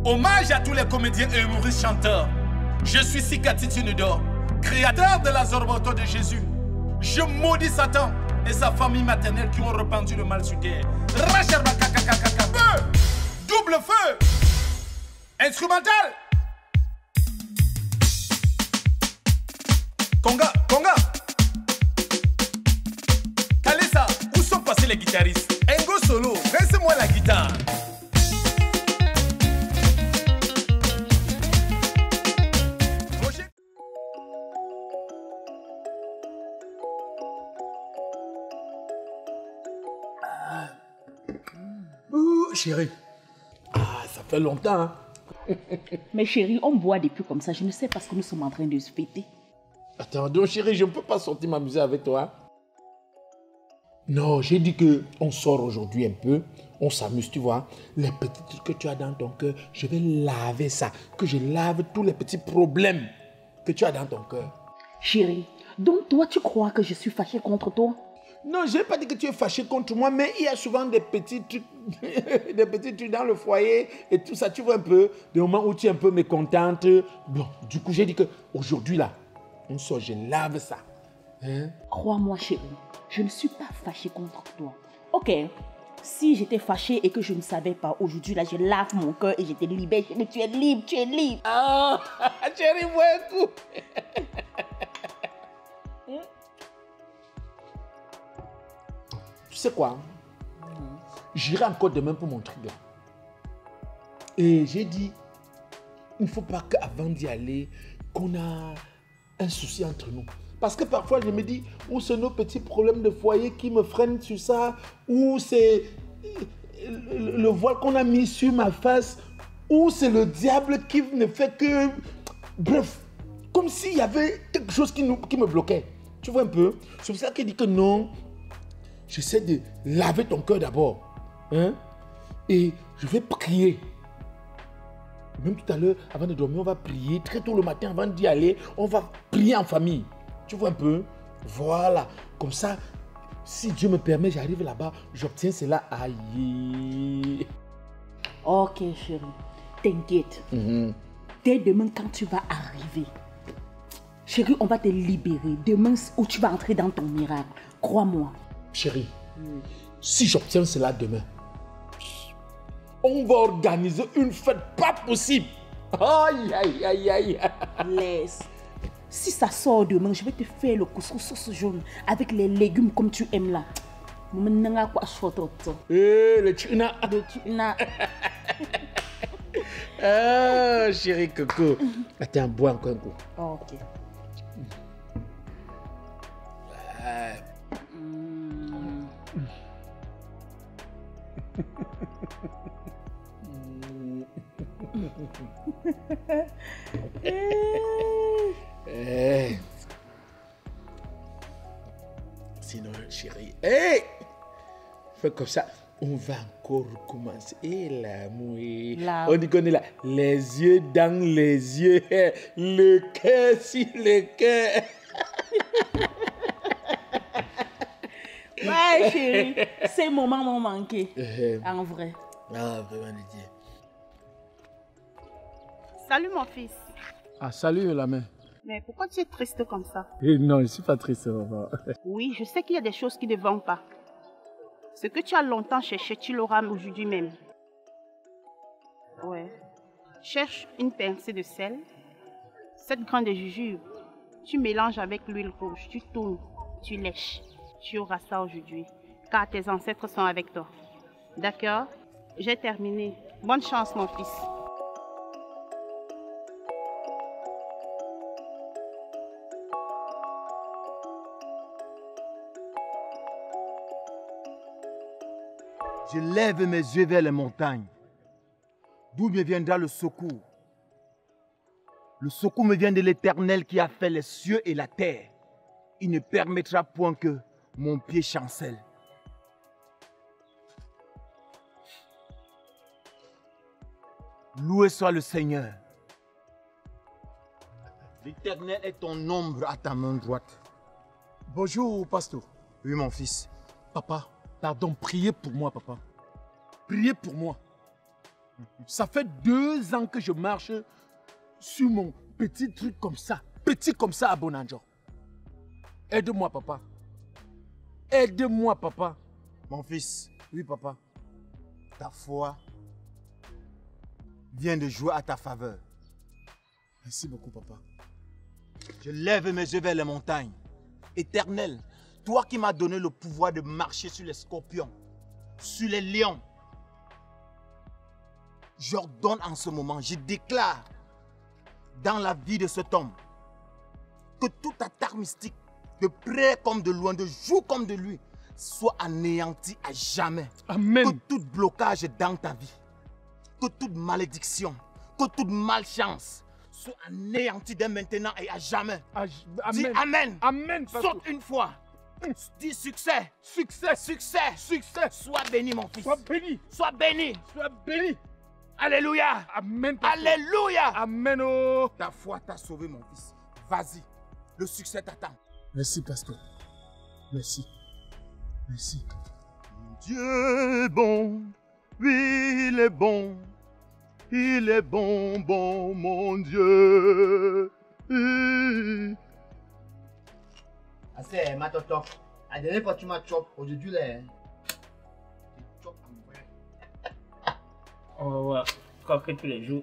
Hommage à tous les comédiens et humoristes chanteurs. Je suis Sikati Tunudor, créateur de la Zorboto de Jésus. Je maudis Satan et sa famille maternelle qui ont répandu le mal sur terre. Feu! Double feu! Instrumental! Conga, Conga! Kalessa, où sont passés les guitaristes? Engo Solo, rince-moi la guitare. Chérie, ça fait longtemps, hein? Mais chérie, on boit depuis comme ça. Je ne sais pas ce que nous sommes en train de se fêter. Attends, donc chérie, je ne peux pas sortir m'amuser avec toi. Non, j'ai dit qu'on sort aujourd'hui un peu, on s'amuse, tu vois. Les petits trucs que tu as dans ton cœur, je vais laver ça. Que je lave tous les petits problèmes que tu as dans ton cœur. Chérie, donc toi, tu crois que je suis fâchée contre toi? Non, je n'ai pas dit que tu es fâché contre moi, mais il y a souvent des petits trucs, des petits trucs dans le foyer et tout ça, tu vois un peu, des moments où tu es un peu mécontente. Bon, du coup, j'ai dit qu'aujourd'hui, là, on sort, je lave ça. Hein? Crois-moi, chérie, je ne suis pas fâchée contre toi. Ok, si j'étais fâchée et que je ne savais pas, aujourd'hui, là, je lave mon cœur et je te libère. Mais tu es libre, tu es libre. Ah, chérie, vois un coup. Tu sais quoi? J'irai encore demain pour mon truc là. Et j'ai dit, il ne faut pas qu'avant d'y aller, qu'on a un souci entre nous. Parce que parfois je me dis, ou c'est nos petits problèmes de foyer qui me freinent sur ça, ou c'est le voile qu'on a mis sur ma face, ou c'est le diable qui ne fait que... Bref, comme s'il y avait quelque chose qui me bloquait. Tu vois un peu? C'est pour ça qu'il dit que non. J'essaie de laver ton cœur d'abord. Hein? Et je vais prier. Même tout à l'heure, avant de dormir, on va prier. Très tôt le matin, avant d'y aller, on va prier en famille. Tu vois un peu? Voilà. Comme ça, si Dieu me permet, j'arrive là-bas, j'obtiens cela. Aïe. Ok, chérie. T'inquiète. Dès demain, quand tu vas arriver, chérie, on va te libérer. Demain, où tu vas entrer dans ton miracle. Crois-moi. Chérie, si j'obtiens cela demain, on va organiser une fête pas possible. Aïe, aïe, aïe, aïe. Laisse. Si ça sort demain, je vais te faire le couscous sauce jaune avec les légumes comme tu aimes là. Le tuna. Le tuna. Ah, chérie Coco. Attends, bois encore un coup. Oh, ok. Sinon, chérie, hey! Fais comme ça, on va encore recommencer. Et l'amour, on dit qu'on est là, les yeux dans les yeux, le cœur sur le cœur. Ouais, chérie, ces moments m'ont manqué. En vrai. Ah, vraiment, Dieu. Salut mon fils. Ah, salut la main. Mais pourquoi tu es triste comme ça? Non, je ne suis pas triste, maman. Oui, je sais qu'il y a des choses qui ne vont pas. Ce que tu as longtemps cherché, tu l'auras aujourd'hui même. Ouais. Cherche une pincée de sel, 7 grains de jujube. Tu mélanges avec l'huile rouge, tu tournes, tu lèches. Tu auras ça aujourd'hui, car tes ancêtres sont avec toi. D'accord? J'ai terminé. Bonne chance, mon fils. Je lève mes yeux vers les montagnes. D'où me viendra le secours? Le secours me vient de l'Éternel qui a fait les cieux et la terre. Il ne permettra point que mon pied chancelle. Loué soit le Seigneur. L'Éternel est ton ombre à ta main droite. Bonjour, pasteur. Oui, mon fils. Papa, pardon, priez pour moi, papa. Priez pour moi. Ça fait 2 ans que je marche sur mon petit truc comme ça à Bonanjo. Aide-moi, papa. Aide-moi, papa. Mon fils, Oui, papa. ta foi vient de jouer à ta faveur. Merci beaucoup, papa. Je lève mes yeux vers les montagnes. Éternel, toi qui m'as donné le pouvoir de marcher sur les scorpions, sur les lions, j'ordonne en ce moment, je déclare dans la vie de cet homme que toute attaque mystique, de près comme de loin, de jour comme de nuit, soit anéanti à jamais. Amen. Que tout blocage dans ta vie, que toute malédiction, que toute malchance soit anéanti dès maintenant et à jamais. Dis Amen. Amen, pasteur. Saute une fois. Dis succès. Succès. Succès. Succès. Sois béni, mon fils. Sois béni. Sois béni. Sois béni. Alléluia. Amen, pasteur. Alléluia. Amen. Oh. Ta foi t'a sauvé, mon fils. Vas-y. Le succès t'attend. Merci, pasteur. Merci. Merci. Dieu est bon. Oui, il est bon. Il est bon, bon, mon Dieu. C'est ma top. La dernière fois tu m'as chop, aujourd'hui là. Chop en vrai. On va voir. Quand que tous les jours.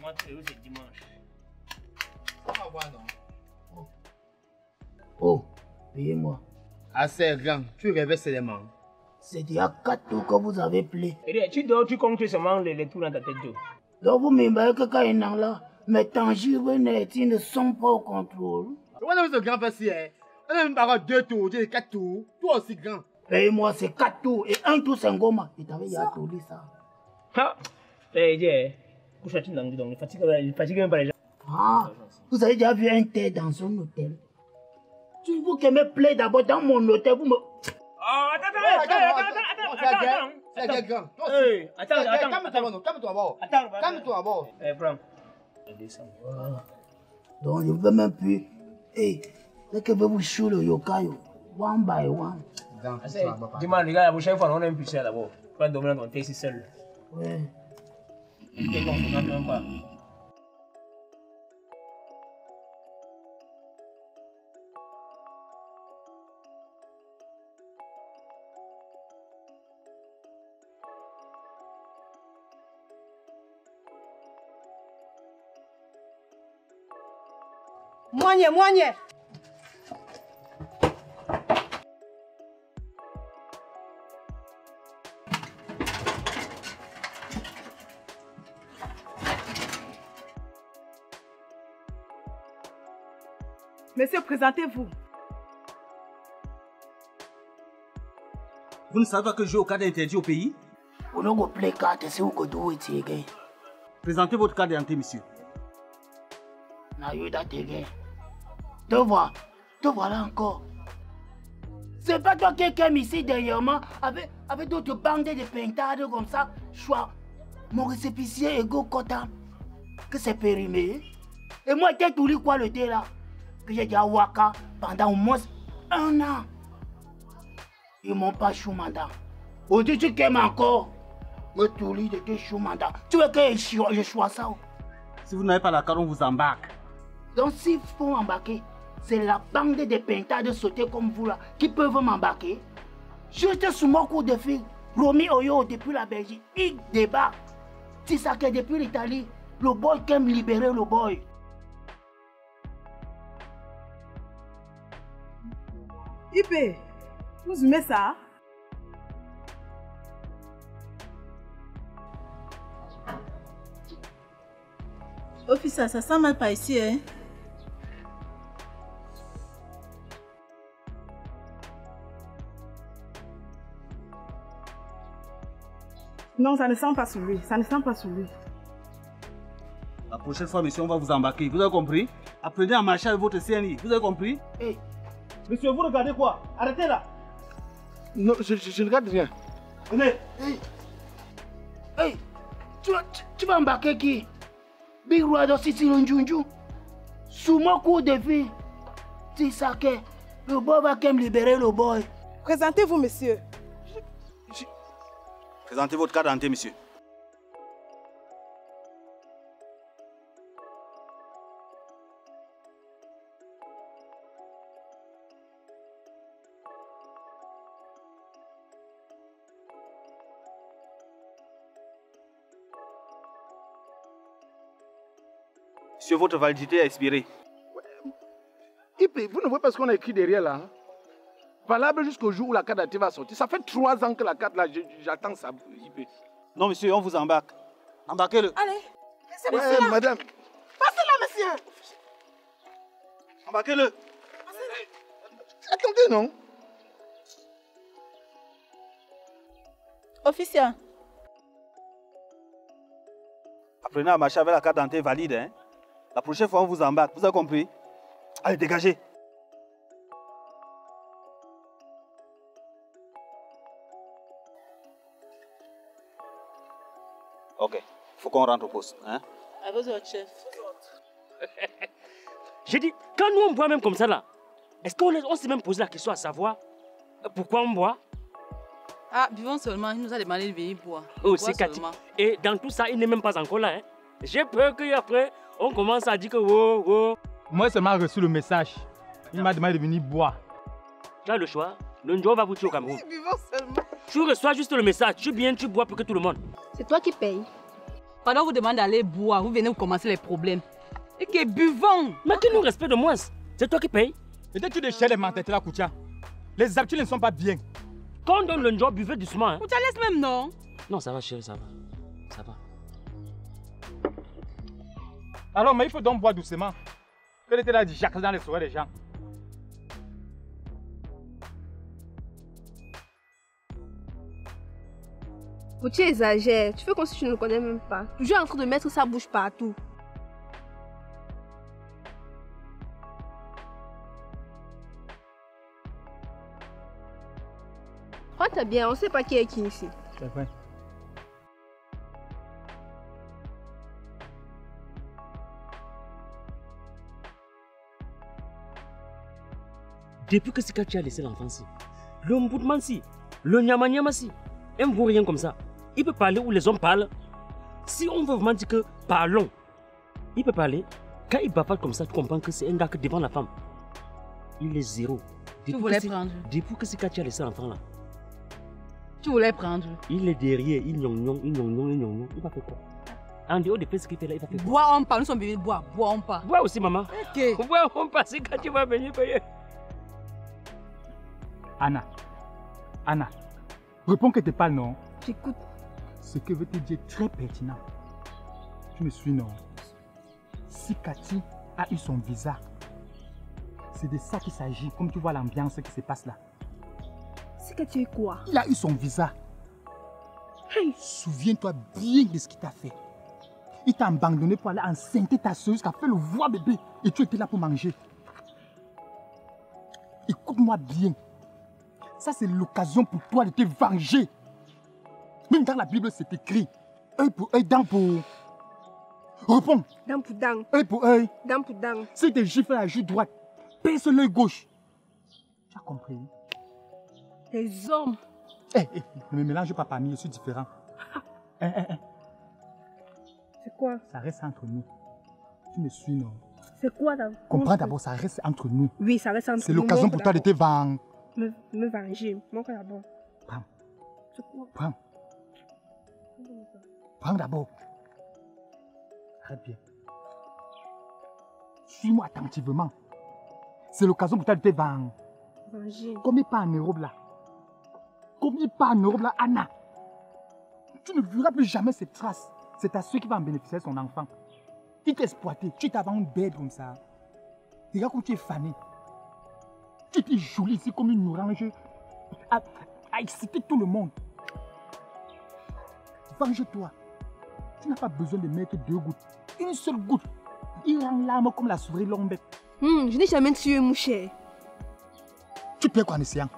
Moi, c'est dimanche. On va voir non. Oh, payez-moi. Assez grand, tu rêvais seulement. C'est déjà 4 tours que vous avez plaidé. Et tu dors, tu comptes seulement les tours dans ta tête. Donc vous m'aimerez que quand il est là, mes tangibles ne sont pas au contrôle. On a ce grand passé, hein. On a même pas 2 tours, 4 tours. Toi aussi grand. Payez-moi, c'est 4 tours et 1 tour c'est un goma. Et t'avais déjà tout ça. Ah, couche-tu dans le fatigue même pas les gens. Ah, vous avez déjà vu un thé dans un hôtel? Tu vous qui me plaît d'abord dans mon hôtel, vous me... Oh, attends. C'est grand. Attends. Calme-toi d'abord. Calme-toi d'abord. Prends. Voilà. Donc je ne veux même plus... Hey, dès que vous chou le yokayo, one by one. Dis-moi, les gars, la prochaine fois, on a un pucelle d'abord. Tu vas dormir dans ton thé si seul. Ouais. T'es confiant même pas. Moigne. Monsieur, présentez-vous. Vous ne savez pas que je joue au cadre interdit au pays? Vous n'avez pas de carte, c'est où que vous êtes. Présentez votre carte d'identité, monsieur. Te voilà encore. C'est pas toi qui es ici dernièrement avec d'autres bandes de pintades comme ça. Choix. Mon récépissé égaux quota. Que c'est périmé. Et moi, t'es tout quoi le thé là? Que j'ai dit à Waka pendant au moins 1 an. Ils m'ont pas chou mandat. Aujourd'hui, tu m'aimes encore. Me tout de tes chou mandat. Tu veux que je choisis ça? Si vous n'avez pas la carte, on vous embarque. Donc s'il faut embarquer, c'est la bande de pintades sautés comme vous là qui peuvent m'embarquer. Juste sous mon coup de fil, Romy Oyo depuis la Belgique, il débat. Tisake depuis l'Italie, le boy qui aime libérer le boy. IP, vous aimez ça? Officer, ça sent mal par ici, hein? Non, ça ne sent pas sur lui. Ça ne sent pas sur lui. La prochaine fois, monsieur, on va vous embarquer. Vous avez compris? Apprenez à marcher avec votre CNI. Vous avez compris? Hey. Monsieur, vous regardez quoi? Arrêtez là. Non, je ne regarde rien. Venez. Hey. Tu vas embarquer qui? Big Rado Sissi Njunju. Sous mon coup de vie. Tisake, le boy va quand même libérer le boy. Présentez-vous, monsieur. Présentez votre carte d'identité, monsieur. Monsieur, votre validité a expiré. Vous ne voyez pas ce qu'on a écrit derrière là, hein? Valable jusqu'au jour où la carte d'identité va sortir. Ça fait 3 ans que la carte là, j'attends ça. Non, monsieur, on vous embarque. Embarquez-le. Allez, laissez Ouais, monsieur là. madame. Passez-la, monsieur. Embarquez-le. Attendez, non? Officier. Apprenez à marcher avec la carte d'identité valide. Hein? La prochaine fois, on vous embarque. Vous avez compris? Allez, dégagez. Ok, faut qu'on rentre au poste. Hein? À vos autres, chef. J'ai dit, quand nous on boit même comme ça là, est-ce qu'on s'est même posé la question à savoir pourquoi on boit? Ah, buvons seulement. Il nous a demandé de venir boire. Oh, c'est Cathy. Et dans tout ça, il n'est même pas encore là. Hein? J'ai peur qu'après, on commence à dire que wow, wow. Moi seulement reçu le message. Il m'a demandé de venir boire. Tu as le choix. Le Njo va vous tuer au Cameroun. Buvons seulement. Tu reçois juste le message. Tu viens, tu bois pour que tout le monde. C'est toi qui payes. Pendant vous demandez d'aller boire, vous venez vous commencer les problèmes. Et que buvons. Mais qui nous respecte de moins? C'est toi qui payes. Et dès que tu déchires les mentalités là, Koutia, les habitudes ne sont pas bien. Quand on donne le Njo, buvez doucement. Hein? Koutia laisse même, non? Non, ça va chérie, ça va. Ça va. Alors, mais il faut donc boire doucement. Quel était là du Jacques dans les soirées des gens? Tu exagères, tu fais comme si tu ne le connais même pas. Toujours en train de mettre sa bouche partout. Rentre bien, on ne sait pas qui est qui ici. C'est vrai. Depuis que c'est quand tu as laissé l'enfance, le Mboudmansi, le Nyamanyamasi, il ne vaut rien comme ça. Il peut parler où les hommes parlent. Si on veut vraiment dire que parlons, il peut parler. Quand il bavard comme ça, tu comprends que c'est un gars que devant la femme. Il est zéro. Tu voulais prendre. Depuis que c'est quand tu as laissé l'enfant là. Tu voulais prendre. Il est derrière, il gnong, il va faire quoi? En dehors de ce qu'il fait là, il va faire quoi? Bois on pas, nous sommes venus boire. Bois on pas. Bois aussi maman. Ok. Bois on pas, c'est quand tu vas venir payer. Anna, réponds que tu parles, non? J'écoute. Ce que je veux te dire est très pertinent. Tu me suis, non? Si Cathy a eu son visa, c'est de ça qu'il s'agit, comme tu vois l'ambiance qui se passe là. C'est que tu es quoi? Il a eu son visa. Hey. Souviens-toi bien de ce qu'il t'a fait. Il t'a abandonné pour aller enceinte ta soeur jusqu'à faire le voir bébé et tu étais là pour manger. Écoute-moi bien. Ça, c'est l'occasion pour toi de te venger. Même dans la Bible, c'est écrit. Œil pour œil, dent pour... Réponds. Dent pour dent. Œil pour œil. Dent pour dent. Si tu gifles la joue droite, pèse l'œil gauche. Tu as compris? Les hommes. Ne me mélange pas parmi, je suis différent. C'est quoi? Ça reste entre nous. Tu me suis, non? C'est quoi d'abord? Comprends d'abord, ça reste entre nous. Oui, ça reste entre nous. C'est l'occasion pour toi de te vendre. Me venger. Montre d'abord. Prends. C'est quoi? Prends. Prends d'abord. Arrête bien. Suis-moi attentivement. C'est l'occasion pour toi de te vendre. Venger. Combien pas en Europe là? Combien pas en Europe là, Anna? Tu ne verras plus jamais cette trace. C'est à ceux qui vont en bénéficier de son enfant. Il t'a exploité. Tu t'as vendu bête comme ça. Regarde comme tu es fané. Tu étais jolie ici comme une orange à exciter tout le monde. Venge-toi. Tu n'as pas besoin de mettre 2 gouttes. Une seule goutte. Il rend l'âme comme la souris longue. Je n'ai jamais tué mon cher. Tu perds quoi en essayant?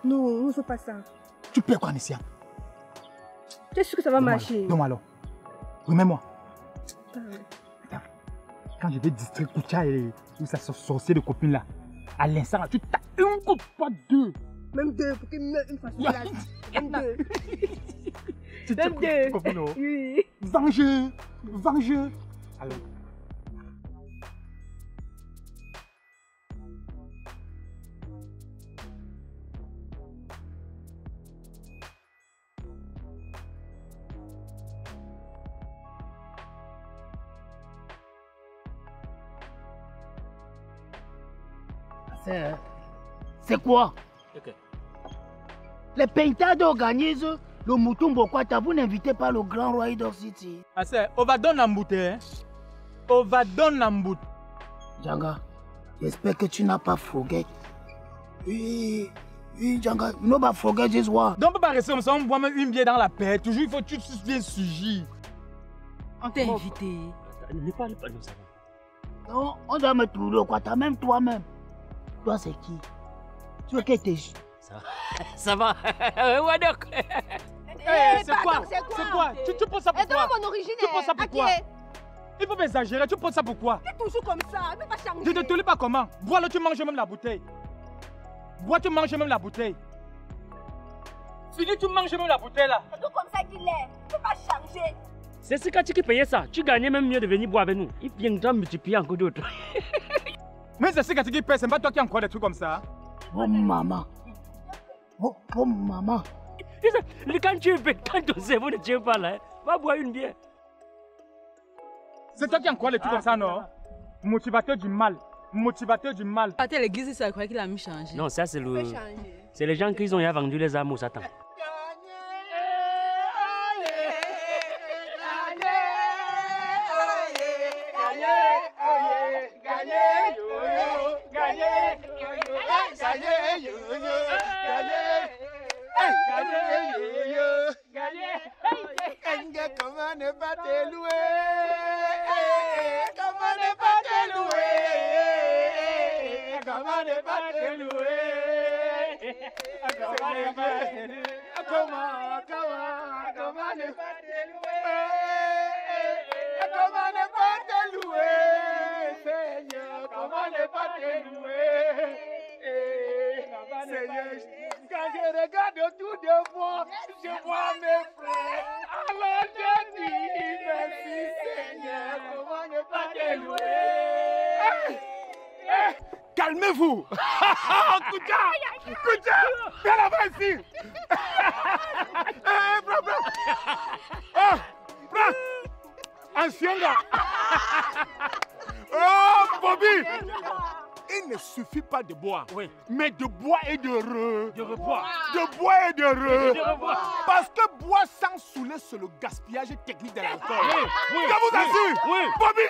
Non, ne fais pas ça. Tu perds quoi en essayant? Tu es sûr que ça va marcher? Non alors. Remets-moi. Attends. Quand je vais distraire Koutia et sa sorcière de copine là, à l'instant, tu t'as une goutte, pas 2. Même 2, pour qu'il me mette une façon de la vie. Même 2. Même 2. Oui. Venge. Alors. C'est quoi? Les Pentades organisent le Mutumbo Kwata. Vous n'invitez pas le grand roi Idor City. Assez, on va donner un bouteille. On va donner un bouteille. Djanga, j'espère que tu n'as pas forget. Oui, Djanga, you know pas forget this one. Donc, on peut pas rester comme ça, on boit même une bière dans la paix. Toujours, il faut que tu viens surgir. On t'a invité. Ne parle pas de ça. Non, on doit me trouver au Kwata, même toi-même. Toi, c'est qui? Tu veux qu'elle te... Ça va. Ouais, donc. C'est quoi? C'est quoi? Tu penses ça pourquoi? mon origine Tu penses ça pourquoi? Il faut m'exagérer, tu penses ça pourquoi? Tu es toujours comme ça, ne pas changer. Je ne te dis pas comment. Bois-le, tu manges même la bouteille. Bois, tu manges même la bouteille. Fini, tu manges même la bouteille là. C'est tout comme ça qu'il est. Tu ne peux pas changer. C'est ce que tu payais ça. Tu gagnais même mieux de venir boire avec nous. Il viendra multiplier encore d'autres. Mais c'est ce que tu payes, c'est pas toi qui as encore des trucs comme ça. Oh maman. Oh maman. Quand tu es quand ton cerveau ne tient pas là, va boire une bière. C'est toi qui as encore des trucs comme ça, non? Motivateur du mal. Motivateur du mal. À l'église, ça croit qu'il a mis changer. Non, ça c'est le. C'est les gens qui ont vendu les âmes au Satan. Comment ne pas te louer? Comment ne pas te louer? Comment ne pas te louer? Comment ne pas te louer? Comment ne pas te louer? Comment ne pas te louer? Seigneur, comment ne pas te louer? Seigneur, quand je regarde autour de moi, je vois mes frères. Alors je dis merci Seigneur, comment ne pas te louer? Calmez-vous. Koutia, viens là-bas ici. Ancien gars. Oh Bobby. Il ne suffit pas de boire, mais de boire et de reboire. De boire et de revoir. Parce que boire sans saouler, c'est le gaspillage technique de l'alcool. Je vous assure, Bobby,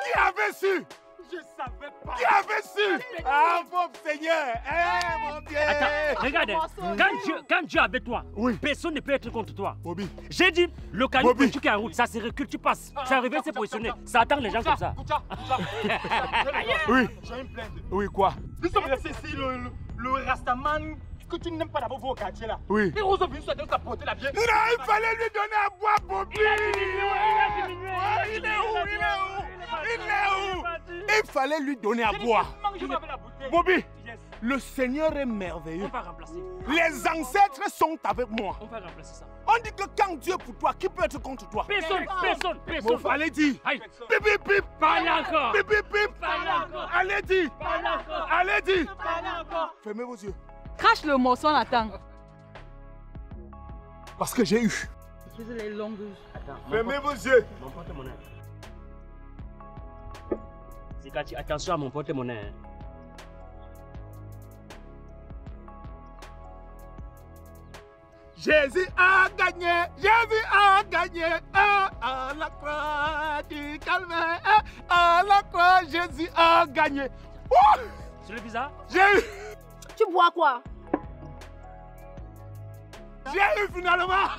qui avait su? Je savais pas. Qui avait su? Ah, mon Seigneur, mon Dieu. Attends, regarde, quand Dieu est avec toi, personne ne peut être contre toi. Bobby. J'ai dit, le camion politique est en route, ça se recule, tu passes. Ça revient se positionner, ça attend les gens comme ça. Oui. J'ai une plainte. Oui, quoi? Nous sommes restés ici, le Rastaman que tu n'aimes pas d'abord au quartier là. Oui. Et Rose Vince a porté la bière. Non, il fallait lui donner à boire, Bobby. Il a diminué. Il est où? Il fallait lui donner à boire. Bobby, le Seigneur est merveilleux. On va remplacer. Les ancêtres sont avec moi. On va remplacer ça. On dit que quand Dieu est pour toi, qui peut être contre toi? Personne. Bon, allez dire. Pip, pip, pip. Parle encore. Pip, pip, pip. Parle encore. Allez dire. Parle encore. Allez dire. Parle encore. Fermez vos yeux. Crache le morceau, on attend. Parce que j'ai eu. Les longues. Fermez vos yeux. Mon porte-monnaie. Zikati, attention à mon porte-monnaie. Jésus a gagné, Jésus a gagné, à la croix du calvaire, à la croix, Jésus a gagné. C'est le visa? J'ai eu. Tu bois quoi? J'ai eu finalement.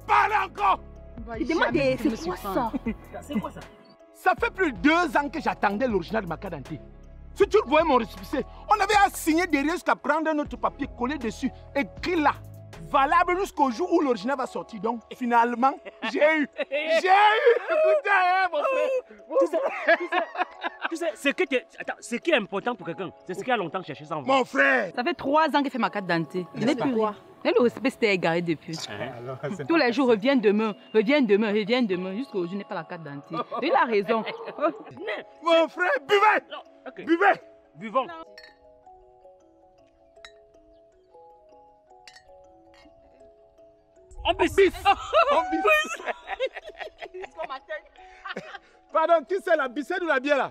Parlez encore. Demandez, c'est quoi ça? C'est quoi ça? Ça fait plus de 2 ans que j'attendais l'original de ma carte d'identité. Si tu voyais mon récépissé, on avait à signer derrière jusqu'à prendre un autre papier collé dessus, écrit là, valable jusqu'au jour où l'original va sortir. Donc finalement, j'ai eu. Écoutez, mon frère. Tu sais, ce qui est important pour quelqu'un, c'est ce qui a longtemps cherché sans voir. Mon frère. Ça fait 3 ans qu'il fait ma carte d'identité. Je n'ai plus rien. Même le respect s'était égaré depuis. Tous les jours, reviens demain. Jusqu'au jour, je n'ai pas la carte d'identité. Il a raison. Mon frère, buvez. Okay. Buvez. Buvons. On bis. Pardon, qui c'est la bicelle ou la bière là?